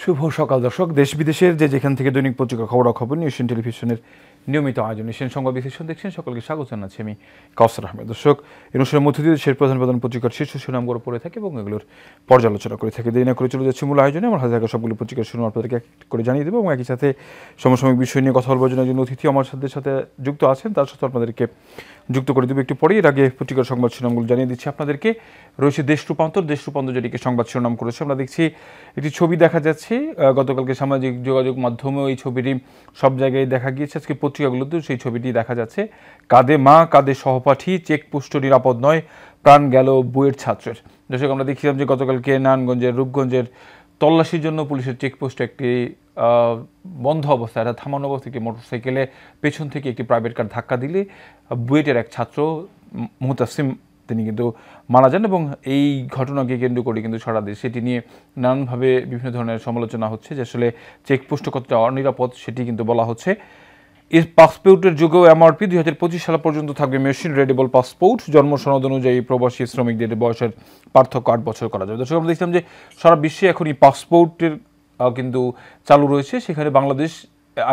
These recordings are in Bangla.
শুভ সকাল দর্শক, দেশ বিদেশের যেখান থেকে দৈনিক পত্রিকা খবরাখবর নিয়ে এশিয়ান টেলিভিশনের নিয়মিত আয়োজন এশিয়ান সংবাদ বিশ্লেষণ দেখছেন। সকলকে স্বাগত জানাচ্ছি আমি কাউসার আহমেদ। দর্শক, এই অনুষ্ঠানের মধ্য দিয়ে দেশের প্রধান প্রধান পত্রিকার শীর্ষ শিরোনামগুলো পড়ে থাকে এবং এগুলোর পর্যালোচনা করে থাকে। দেরি না করে চলে যাচ্ছে মূল আয়োজনে। আমার হাতে থাকা সবগুলো পত্রিকার শিরোনাম আপনাদেরকে এক করে জানিয়ে দেবো এবং একই সাথে সমসাময়িক বিষয় নিয়ে কথা বলবার জন্য একজন অতিথি আমার সাথে যুক্ত আছেন, তার সাথে আপনাদেরকে যুক্ত করে দেবো একটু পরেই। এর আগে পত্রিকার সংবাদ শিরোনামগুলো জানিয়ে দিচ্ছি আপনাদেরকে। রয়েছে দেশ রূপান্তর যেটিকে সংবাদ শিরোনাম করেছে। আমরা দেখছি একটি ছবি দেখা যাচ্ছে, গতকালকে সামাজিক যোগাযোগ মাধ্যমেও এই ছবিটি সব জায়গায় দেখা গিয়েছে, আজকে পত্রিকাগুলোতেও সেই ছবিটি দেখা যাচ্ছে। কাঁধে মা, কাঁধে সহপাঠী, চেকপোস্ট নিরাপদ নয়, প্রাণ গেল বুয়েট ছাত্রের। দর্শক, আমরা দেখছিলাম যে গতকালকে নারায়ণগঞ্জের রূপগঞ্জের তল্লাশির জন্য পুলিশের চেকপোস্টে একটি বন্ধ অবস্থায়, একটা থামানো অবস্থা একটি মোটরসাইকেলে পেছন থেকে একটি প্রাইভেট কার ধাক্কা দিলে বুয়েটের এক ছাত্র মুহতাসিম তিনি কিন্তু মারা যান এবং এই ঘটনাকে কেন্দ্র করে কিন্তু সারা দেশ সেটি নিয়ে নানানভাবে বিভিন্ন ধরনের সমালোচনা হচ্ছে যে আসলে চেকপোস্ট কতটা অনিরাপদ সেটি কিন্তু বলা হচ্ছে। এই পাসপোর্টের যুগেও এমআরপি 2025 সাল পর্যন্ত থাকবে মেশিন রিডেবল পাসপোর্ট। জন্ম সনদ অনুযায়ী প্রবাসী শ্রমিকদের বয়সের পার্থক্য 8 বছর করা যাবে। দর্শক, আমরা দেখলাম যে সারা বিশ্বে এখন এই পাসপোর্টের কিন্তু চালু রয়েছে, সেখানে বাংলাদেশ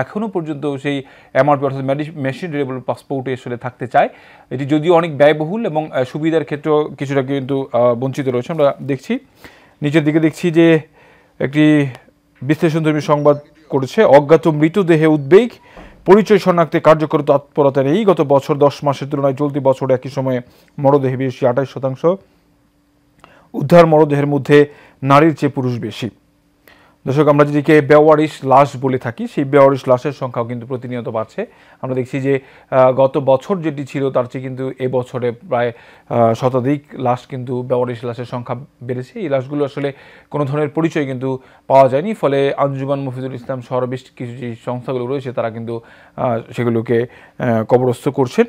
এখনও পর্যন্ত সেই এমআরপি অর্থাৎ মেশিন রিডেবল পাসপোর্টে আসলে থাকতে চায়। এটি যদিও অনেক ব্যয়বহুল এবং সুবিধার ক্ষেত্রেও কিছুটা কিন্তু বঞ্চিত রয়েছে। আমরা দেখছি নিচের দিকে দেখছি যে একটি বিশ্লেষণধর্মী সংবাদ করেছে, অজ্ঞাত মৃতদেহে উদ্বেগ, পরিচয় শনাক্তে কার্যকর তৎপরতা নেই। গত বছর 10 মাসের তুলনায় চলতি বছর একই সময়ে মরদেহে বেশি 28%। উদ্ধার মরদেহের মধ্যে নারীর চেয়ে পুরুষ বেশি। দর্শক, আমরা যেটিকে বেওয়ারিশ লাশ বলে থাকি, সেই বেওয়ারিশ লাশের সংখ্যাও কিন্তু প্রতিনিয়ত বাড়ছে। আমরা দেখছি যে গত বছর যেটি ছিল তার চেয়ে কিন্তু এবছরে প্রায় শতাধিক লাশ কিন্তু বেওয়ারিশ লাশের সংখ্যা বেড়েছে। এই লাশগুলো আসলে কোনো ধরনের পরিচয় কিন্তু পাওয়া যায়নি, ফলে আঞ্জুমান মফিজুল ইসলাম সহ বেশ কিছু যে সংস্থাগুলো রয়েছে তারা কিন্তু সেগুলোকে কবরস্থ করছেন।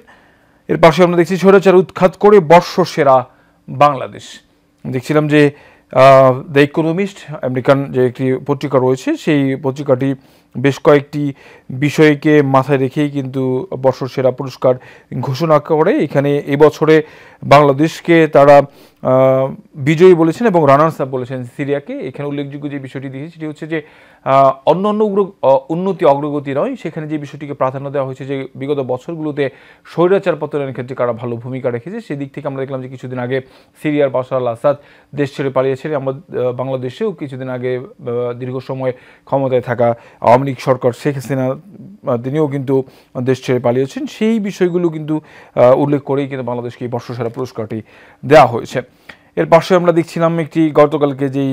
এর পাশে আমরা দেখছি স্বৈরাচার উৎখাত করে বর্ষসেরা বাংলাদেশ। দেখছিলাম যে দ্য ইকোনমিস্ট আমেরিকান যে একটি পত্রিকা রয়েছে, সেই পত্রিকাটি বেশ কয়েকটি বিষয়কে মাথায় রেখেই কিন্তু বর্ষসেরা পুরস্কার ঘোষণা করে। এখানে এবছরে বাংলাদেশকে তারা বিজয়ী বলেছেন এবং রানার্স আপ বলেছেন সিরিয়াকে। এখানে উল্লেখযোগ্য যে বিষয়টি দেখেছি সেটি হচ্ছে যে অন্যান্য উন্নতি অগ্রগতি নয়, সেখানে যে বিষয়টিকে প্রাধান্য দেওয়া হয়েছে যে বিগত বছরগুলোতে স্বৈরাচার পতনের ক্ষেত্রে কারা ভালো ভূমিকা রেখেছে। সেদিক থেকে আমরা দেখলাম যে কিছুদিন আগে সিরিয়ার বাশার আল আসাদ দেশ ছেড়ে পালিয়েছেন। আমরা বাংলাদেশেও কিছুদিন আগে দীর্ঘ সময় ক্ষমতায় থাকা আওয়ামী লীগ সরকার শেখ হাসিনা তিনিও কিন্তু দেশ ছেড়ে পালিয়েছেন। সেই বিষয়গুলো কিন্তু উল্লেখ করেই কিন্তু বাংলাদেশকে এই বর্ষসেরা পুরস্কারটি দেওয়া হয়েছে। এর পাশে আমরা দেখছিলাম একটি গতকালকে যেই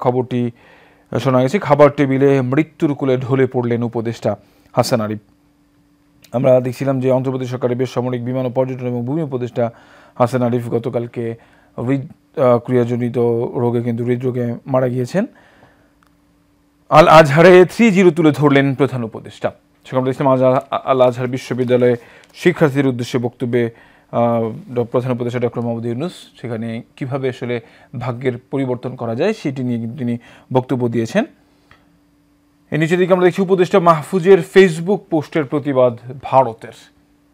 খবরটি শোনা গেছে, খাবার টেবিলে মৃত্যুর কোলে ঢলে পড়লেন উপদেষ্টা হাসান আরিফ। আমরা দেখছিলাম যে অন্ধ্রপ্রদেশ সরকারের বেসামরিক বিমান ও পর্যটন এবং ভূমি উপদেষ্টা হাসান আরিফ গতকালকে হৃদক্রিয়াজনিত রোগে কিন্তু হৃদরোগে মারা গিয়েছেন। আল আজহারে 3-0 তুলে ধরলেন প্রধান উপদেষ্টা। সেখানে দেখছিলাম আল আজহার বিশ্ববিদ্যালয়ে শিক্ষার্থীদের উদ্দেশ্যে বক্তব্যে প্রধান উপদেষ্টা ডক্টর মোহাম্মদ ইউনূস সেখানে কীভাবে আসলে ভাগ্যের পরিবর্তন করা যায় সেটি নিয়ে কিন্তু তিনি বক্তব্য দিয়েছেন। এর নিচের দিকে আমরা দেখছি উপদেষ্টা মাহফুজের ফেসবুক পোস্টের প্রতিবাদ ভারতের।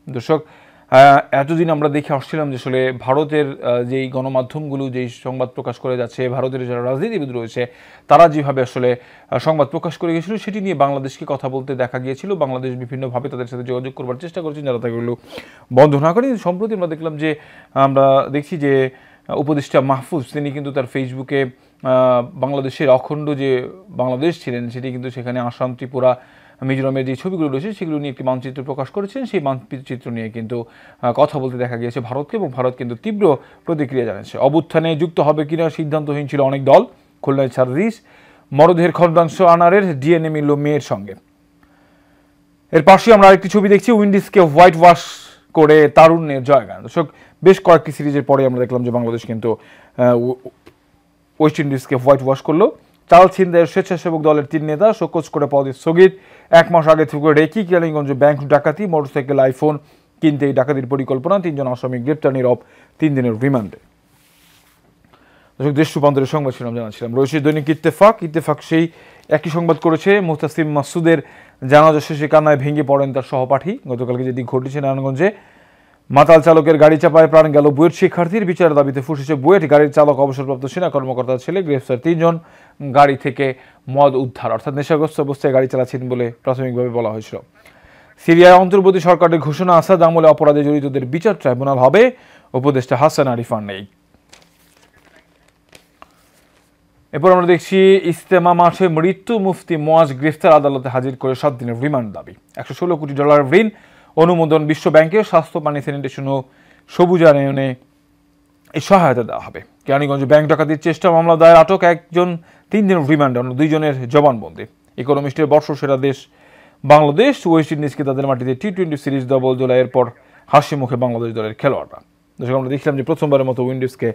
দর্শক, এতদিন আমরা দেখে আসছিলাম যে আসলে ভারতের যেই গণমাধ্যমগুলো যেই সংবাদ প্রকাশ করে যাচ্ছে, ভারতের যারা রাজনীতিবিদ রয়েছে তারা যেভাবে আসলে সংবাদ প্রকাশ করে গিয়েছিল সেটি নিয়ে বাংলাদেশকে কথা বলতে দেখা গিয়েছিল। বাংলাদেশ বিভিন্নভাবে তাদের সাথে যোগাযোগ করবার চেষ্টা করেছেন, যারা তাগুলো বন্ধ না করে। সম্প্রতি আমরা দেখলাম যে আমরা দেখছি যে উপদেষ্টা মাহফুজ তিনি কিন্তু তার ফেসবুকে বাংলাদেশের অখণ্ড যে বাংলাদেশ ছিলেন সেটি কিন্তু সেখানে আসাম, ত্রিপুরা, মিজোরামের যে ছবিগুলো রয়েছে সেগুলো নিয়ে একটি মানচিত্র প্রকাশ করেছেন। সেই মানচিত্র নিয়ে কিন্তু কথা বলতে দেখা গিয়েছে ভারতকে এবং ভারত কিন্তু তীব্র প্রতিক্রিয়া জানিয়েছে। অভ্যুত্থানে যুক্ত হবে কিনা সিদ্ধান্তহীন ছিল অনেক দল, খুলনায় সার্ভিস মরদেহের খন্ডাংশ আনারের ডিএনএ মিলল মেয়ের সঙ্গে। এর পাশে আমরা আরেকটি ছবি দেখছি, উইন্ডিজকে হোয়াইট ওয়াশ করে তারুণ্যের জয়গান। দর্শক, বেশ কয়েকটি সিরিজের পরে আমরা দেখলাম যে বাংলাদেশ কিন্তু ওয়েস্ট ইন্ডিজকে হোয়াইট ওয়াশ করলো। চাল ছিনতাইয়ের স্বেচ্ছাসেবক দলের 3 নেতা শোকজ করে পদে স্থগিত। 1 মাস আগে থেকে রেকি কেরানীগঞ্জে ব্যাংক ডাকাতি, মোটরসাইকেল, আইফোন কিনতে এই ডাকাতির পরিকল্পনা। 3 জন আসামি গ্রেপ্তার, নীরব 3 দিনের রিমান্ডে। দর্শক, দেশ রূপান্তরের সংবাদ শিরোনাম জানাচ্ছিলাম। রয়েছে দৈনিক ইত্তেফাক সেই একই সংবাদ করেছে, মুহতাসিম মাসুদের জানাজা শেষে কান্নায় ভেঙে পড়েন তার সহপাঠী। গতকালকে যেটি ঘটেছে নারায়ণগঞ্জে, মাতাল চালকের গাড়ি চাপায় প্রাণ গেল বুয়েট শিক্ষার্থীর বিচারের দাবিতে ফুসেছে বুয়েট। গাড়ির চালক অবসরপ্রাপ্ত সেনা কর্মকর্তার ছেলে, গ্রেফতার 3 জন। গাড়ি থেকে মদ উদ্ধার, অর্থাৎ নেশাগ্রস্ত অবস্থায় গাড়ি চালাচ্ছেন বলে প্রাথমিকভাবে বলা হয়েছিল। সিরিয়ায় অন্তর্বর্তী সরকারের ঘোষণা, আসাদ আমলে অপরাধে জড়িতদের বিচার ট্রাইব্যুনাল হবে, উপদেষ্টা হাসান আরিফান নেই। এরপর আমরা দেখছি ইজতেমা মাঠে মৃত্যু, মুফতি মোয়াজ গ্রেফতার, আদালতে হাজির করে 7 দিনের রিমান্ড দাবি। $116 কোটি ঋণ অনুমোদন বিশ্ব ব্যাংকের, স্বাস্থ্য, পানি, স্যানিটেশন ও সবুজায়নে এই সহায়তা দেওয়া হবে। কেরানীগঞ্জ ব্যাংক ডাকাতির চেষ্টা মামলা দায়ের, আটক 1 জন, 3 দিনের রিমান্ডে, অন্য 2 জনের জবানবন্দি। ইকোনমিস্টের বর্ষসেরা দেশ বাংলাদেশ, ওয়েস্ট ইন্ডিজকে তাদের মাটিতে টি-20 সিরিজ ডবল জোড়াইয়ের পর হাসি মুখে বাংলাদেশ দলের খেলোয়াড়রা। দর্শক, আমরা দেখলাম যে প্রথমবারের মতো উইন্ডিজকে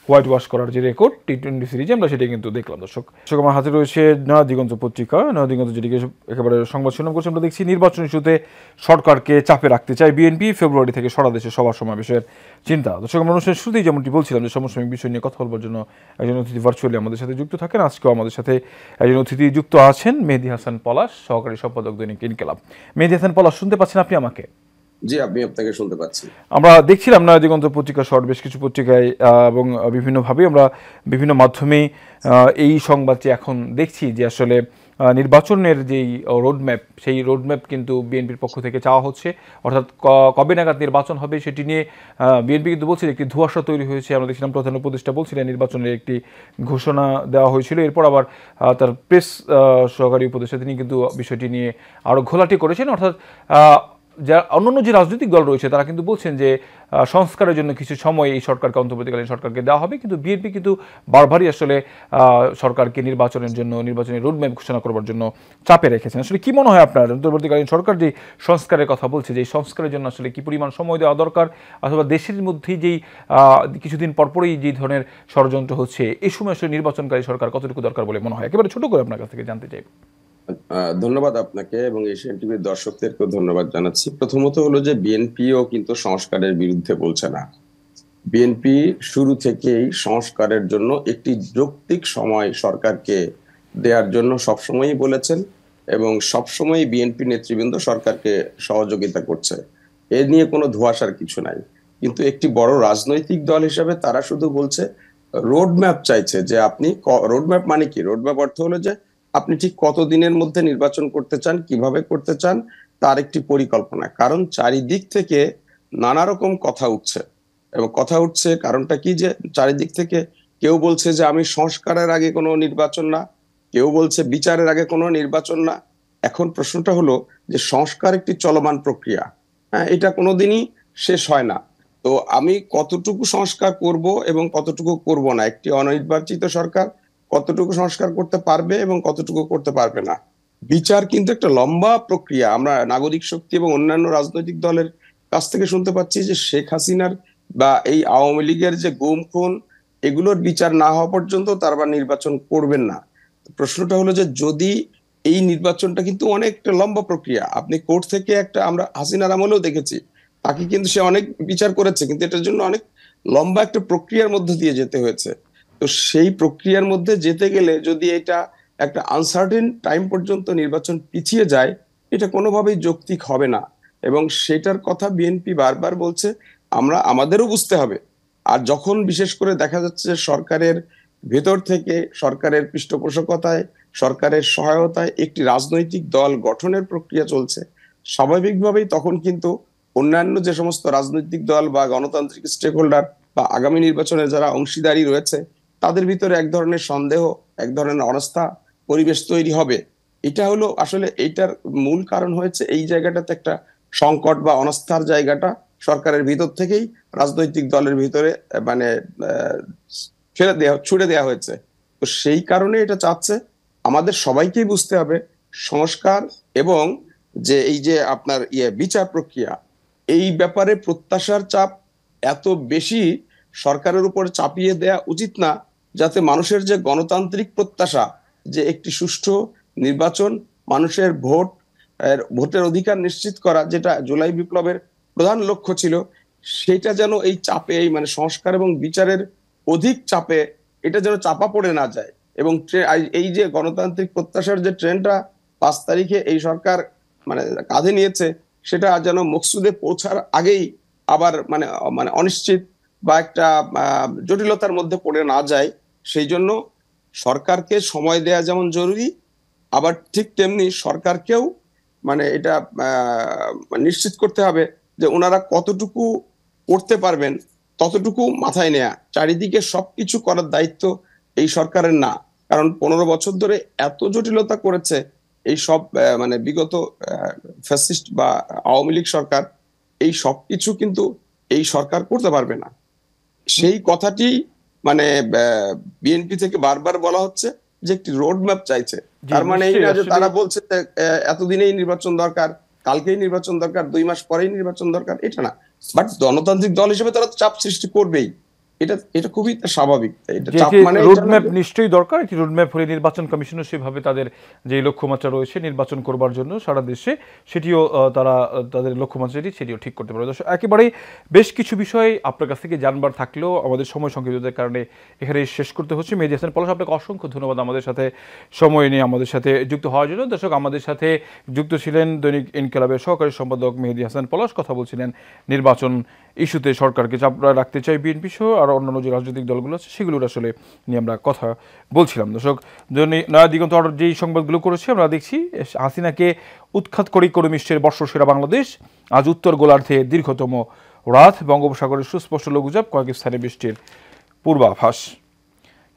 হোয়াইট ওয়াশ করার যে রেকর্ড টি-20 সিরিজে, আমরা সেটাই কিন্তু দেখলাম। দর্শক, আমার হাতে রয়েছে নয়াদিগন্ত পত্রিকা। নয়াদিগন্ত যেটিকে একেবারে সংবাদ শিরোনাম করছে, আমরা দেখছি নির্বাচন ইস্যুতে সরকারকে চাপে রাখতে চায় বিএনপি, ফেব্রুয়ারি থেকে সারা দেশে সভা সমাবেশের চিন্তা। দর্শক, আমরা অনুষ্ঠানের শুরুতেই যেমনটি বলছিলাম যে সমসাময়িক বিষয় নিয়ে কথা বলবার জন্য একজন অতিথি ভার্চুয়ালি আমাদের সাথে যুক্ত থাকেন। আজকেও আমাদের সাথে একজন অতিথি যুক্ত আছেন, মেহেদী হাসান পলাশ, সহকারী সম্পাদক দৈনিক ইনকিলাব। মেহেদী হাসান পলাশ, শুনতে পাচ্ছেন আপনি আমাকে? জি, আমি আপনাকে শুনতে পাচ্ছি। আমরা দেখছিলাম নয়াদিগন্ত পত্রিকা সহ বেশ কিছু পত্রিকায় এবং বিভিন্নভাবে আমরা বিভিন্ন মাধ্যমেই এই সংবাদটি এখন দেখছি যে আসলে নির্বাচনের যেই রোডম্যাপ, সেই রোডম্যাপ কিন্তু বিএনপির পক্ষ থেকে চাওয়া হচ্ছে। অর্থাৎ কবে নাগাদ নির্বাচন হবে সেটি নিয়ে বিএনপি কিন্তু বলছে একটি ধোঁয়াশা তৈরি হয়েছে। আমরা দেখছিলাম প্রধান উপদেষ্টা বলছিলেন নির্বাচনের একটি ঘোষণা দেওয়া হয়েছিল, এরপর আবার তার প্রেস সহকারী উপদেষ্টা তিনি কিন্তু বিষয়টি নিয়ে আরও ঘোলাটে করেছেন। অর্থাৎ যা অন্যান্য যে রাজনৈতিক দল রয়েছে তারা কিন্তু বলছেন যে সংস্কারের জন্য কিছু সময় এই সরকারকে, অন্তর্বর্তীকালীন সরকারকে দেওয়া হবে, কিন্তু বিএনপি কিন্তু বারবারই আসলে সরকারকে নির্বাচনের জন্য, নির্বাচনের রোডম্যাপ ঘোষণা করবার জন্য চাপে রেখেছেন। আসলে কি মনে হয় আপনার, অন্তর্বর্তীকালীন সরকার যে সংস্কারের কথা বলছে, যে সংস্কারের জন্য আসলে কি পরিমাণ সময় দেওয়া দরকার, অথবা দেশের মধ্যেই যেই কিছুদিন পরপরই যে ধরনের ষড়যন্ত্র হচ্ছে, এই সময় আসলে নির্বাচনকারী সরকার কতটুকু দরকার বলে মনে হয়? একেবারে ছোট করে আপনার কাছ থেকে জানতে চাই। ধন্যবাদ আপনাকে এবং এশিয়ান টিভির দর্শকদেরকেও ধন্যবাদ জানাচ্ছি। প্রথমত হলো যে বিএনপিও কিন্তু সংস্কারের বিরুদ্ধে বলছে না। বিএনপি শুরু থেকেই সংস্কারের জন্য একটি যৌক্তিক সময় সরকারকে দেওয়ার জন্য সবসময়ই বলেছেন এবং সবসময়ই বিএনপি নেতৃবৃন্দ সরকারকে সহযোগিতা করছে। এ নিয়ে কোনো ধোঁয়াশার কিছু নাই। কিন্তু একটি বড় রাজনৈতিক দল হিসেবে তারা শুধু বলছে, রোডম্যাপ চাইছে, যে আপনি রোডম্যাপ মানে কি? রোডম্যাপ অর্থ হলো যে আপনি ঠিক কত দিনের মধ্যে নির্বাচন করতে চান, কিভাবে করতে চান, তার একটি পরিকল্পনা। কারণ চারিদিক থেকে নানা রকম কথা উঠছে এবং কথা উঠছে কারণটা কি, যে চারিদিক থেকে কেউ বলছে যে আমি সংস্কারের আগে কোনো নির্বাচন না, কেউ বলছে বিচারের আগে কোনো নির্বাচন না। এখন প্রশ্নটা হলো যে সংস্কার একটি চলমান প্রক্রিয়া, হ্যাঁ, এটা কোনোদিনই শেষ হয় না। তো আমি কতটুকু সংস্কার করব এবং কতটুকু করব না, একটি অনির্বাচিত সরকার কতটুকু সংস্কার করতে পারবে এবং কতটুকু করতে পারবে না, বিচার কিন্তু একটা লম্বা প্রক্রিয়া। আমরা নাগরিক শক্তি এবং অন্যান্য রাজনৈতিক দলের কাছ থেকে শুনতে পাচ্ছি যে শেখ হাসিনার বা এই আওয়ামী লীগের যে গুম খুন, এগুলোর বিচার না হওয়া পর্যন্ত তারা নির্বাচন করবেন না। প্রশ্নটা হলো যে যদি এই নির্বাচনটা কিন্তু অনেকটা লম্বা প্রক্রিয়া, আপনি কোর্ট থেকে একটা, আমরা হাসিনার আমলেও দেখেছি, তাকে কিন্তু সে অনেক বিচার করেছে, কিন্তু এটার জন্য অনেক লম্বা একটা প্রক্রিয়ার মধ্যে দিয়ে যেতে হয়েছে। তো সেই প্রক্রিয়ার মধ্যে যেতে গেলে যদি এটা একটা আনসার্টেন টাইম পর্যন্ত নির্বাচন পিছিয়ে যায়, এটা কোনোভাবেই যৌক্তিক হবে না এবং সেটার কথা বিএনপি বারবার বলছে। আমাদেরও বুঝতে হবে। আর যখন বিশেষ করে দেখা যাচ্ছে যে সরকারের ভেতর থেকে, সরকারের পৃষ্ঠপোষকতায়, সরকারের সহায়তায় একটি রাজনৈতিক দল গঠনের প্রক্রিয়া চলছে, স্বাভাবিকভাবেই তখন কিন্তু অন্যান্য যে সমস্ত রাজনৈতিক দল বা গণতান্ত্রিক স্টেক হোল্ডার বা আগামী নির্বাচনে যারা অংশীদারি রয়েছে, তাদের ভিতরে এক ধরনের সন্দেহ, এক ধরনের অনাস্থা পরিবেশ তৈরি হবে। এটা হলো আসলে এইটার মূল কারণ হয়েছে এই জায়গাটাতে একটা সংকট বা অনাস্থার জায়গাটা সরকারের ভিতর থেকেই রাজনৈতিক দলের ভিতরে মানে ছুড়ে দেওয়া হয়েছে। তো সেই কারণে এটা চাচ্ছে। আমাদের সবাইকেই বুঝতে হবে সংস্কার এবং যে এই যে আপনার বিচার প্রক্রিয়া, এই ব্যাপারে প্রত্যাশার চাপ এত বেশি সরকারের উপর চাপিয়ে দেয়া উচিত না, যাতে মানুষের যে গণতান্ত্রিক প্রত্যাশা, যে একটি সুষ্ঠু নির্বাচন, মানুষের ভোটের অধিকার নিশ্চিত করা, যেটা জুলাই বিপ্লবের প্রধান লক্ষ্য ছিল, সেটা যেন এই চাপে, এই মানে সংস্কার এবং বিচারের অধিক চাপে এটা যেন চাপা পড়ে না যায়। এবং এই যে গণতান্ত্রিক প্রত্যাশার যে ট্রেনটা 5 তারিখে এই সরকার মানে কাঁধে নিয়েছে, সেটা যেন মকসুদে পৌঁছার আগেই আবার মানে মানে অনিশ্চিত বা একটা জটিলতার মধ্যে পড়ে না যায়, সেই জন্য সরকারকে সময় দেয়া যেমন জরুরি, আবার ঠিক তেমনি সরকারকেও মানে এটা নিশ্চিত করতে হবে যে ওনারা কতটুকু করতে পারবেন, ততটুকু মাথায় নেয়া। চারিদিকে সবকিছু করার দায়িত্ব এই সরকারের না, কারণ 15 বছর ধরে এত জটিলতা করেছে এই সব মানে বিগত ফ্যাসিস্ট বা আওয়ামী লীগ সরকার, এই সবকিছু কিন্তু এই সরকার করতে পারবে না। সেই কথাটি মানে বিএনপি থেকে বারবার বলা হচ্ছে যে একটি রোড ম্যাপ চাইছে। জি, তার মানে এই নিশ্চয়ই। না যে আসলে তারা বলছে যে এতদিনেই নির্বাচন দরকার, কালকেই নির্বাচন দরকার, 2 মাস পরেই নির্বাচন দরকার, এটা না। বাট গণতান্ত্রিক দল হিসেবে তারা তো চাপ সৃষ্টি করবেই, এটা এটা খুবই স্বাভাবিক। এটা যে চাপ একটি মানে এটা না রোডম্যাপ যে নিশ্চয়ই দরকার। একটি রোডম্যাপ হলে নির্বাচন কমিশনও সেভাবে তাদের যে লক্ষ্যমাত্রা রয়েছে নির্বাচন করবার জন্য সারা দেশে, সেটিও তারা তাদের লক্ষ্যমাত্রাটি সেটিও ঠিক করতে পারে। দর্শক, একেবারেই বেশ কিছু বিষয় আপনার কাছ থেকে জানবার থাকলেও আমাদের সময় সংক্ষিপ্ততার কারণে এখানে শেষ করতে হচ্ছে। মেহেদী হাসান পলাশ, আপনাকে অসংখ্য ধন্যবাদ আমাদের সাথে সময় নিয়ে আমাদের সাথে যুক্ত হওয়ার জন্য। দর্শক, আমাদের সাথে যুক্ত ছিলেন দৈনিক ইনকিলাবের সহকারী সম্পাদক মেহেদী হাসান পলাশ। কথা বলছিলেন নির্বাচন ইস্যুতে সরকারকে চাপ রাখতে চাই বিএনপি সহ আর অন্যান্য যে রাজনৈতিক দলগুলো আছে সেগুলোর আসলে নিয়ে আমরা কথা বলছিলাম। দর্শক, নয়া দিগন্ত অর্ডার যেই সংবাদগুলো করেছি আমরা দেখছি, হাসিনাকে উৎখাত করে ইকোনমিস্টের বর্ষসেরা বাংলাদেশ, আজ উত্তর গোলার্ধে দীর্ঘতম রাত, বঙ্গোপসাগরের সুস্পষ্ট লঘুচাপ, কয়েক স্থানে বৃষ্টির পূর্বাভাস।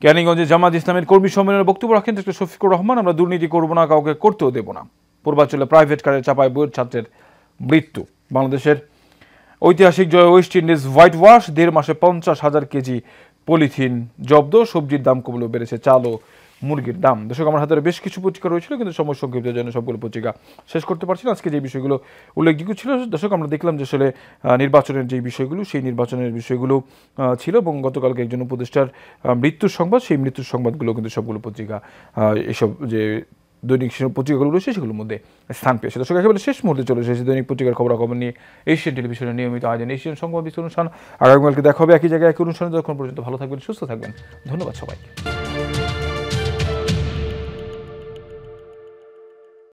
ক্যানিগঞ্জে জামাত ইসলামের কর্মী সম্মেলনের বক্তব্য রাখেন ডক্টর শফিকুর রহমান। আমরা দুর্নীতি করবো না, কাউকে করতেও দেব না। পূর্বাঞ্চলে প্রাইভেট কারের চাপায় বইয়ের ছাত্রের মৃত্যু। বাংলাদেশের ঐতিহাসিক জয় ওয়েস্ট ইন্ডিজ হোয়াইট ওয়াশ, 1.5 মাসে 50,000 কেজি পলিথিন জব্দ। সবজির দাম কমলেও বেড়েছে চাল ও মুরগির দাম। দর্শক, আমার হাতে বেশ কিছু পত্রিকা রয়েছিল, কিন্তু সময় সংক্ষিপ্তের জন্য সবগুলো পত্রিকা শেষ করতে পারছি না। আজকে যে বিষয়গুলো উল্লেখযোগ্য ছিল, দর্শক, আমরা দেখলাম যে আসলে নির্বাচনের যে বিষয়গুলো, সেই নির্বাচনের বিষয়গুলো ছিল, এবং গতকালকে একজন উপদেষ্টার মৃত্যুর সংবাদ, সেই মৃত্যুর সংবাদগুলো কিন্তু সবগুলো পত্রিকা এসব যে দৈনিক পত্রিকাগুলো রয়েছে সেগুলোর মধ্যে স্থান পেয়েছে। দর্শক, একেবারে শেষ মুহূর্তে চলে এসেছে দৈনিক পত্রিকার খবরাখবর নিয়ে এশিয়ান টেলিভিশনের নিয়মিত আয়োজন এশিয়ান সংবাদ অনুষ্ঠান। আগামীকালকে দেখা হবে একই জায়গায় একই অনুষ্ঠানে। তখন পর্যন্ত ভালো থাকবেন, সুস্থ থাকবেন। ধন্যবাদ সবাইকে।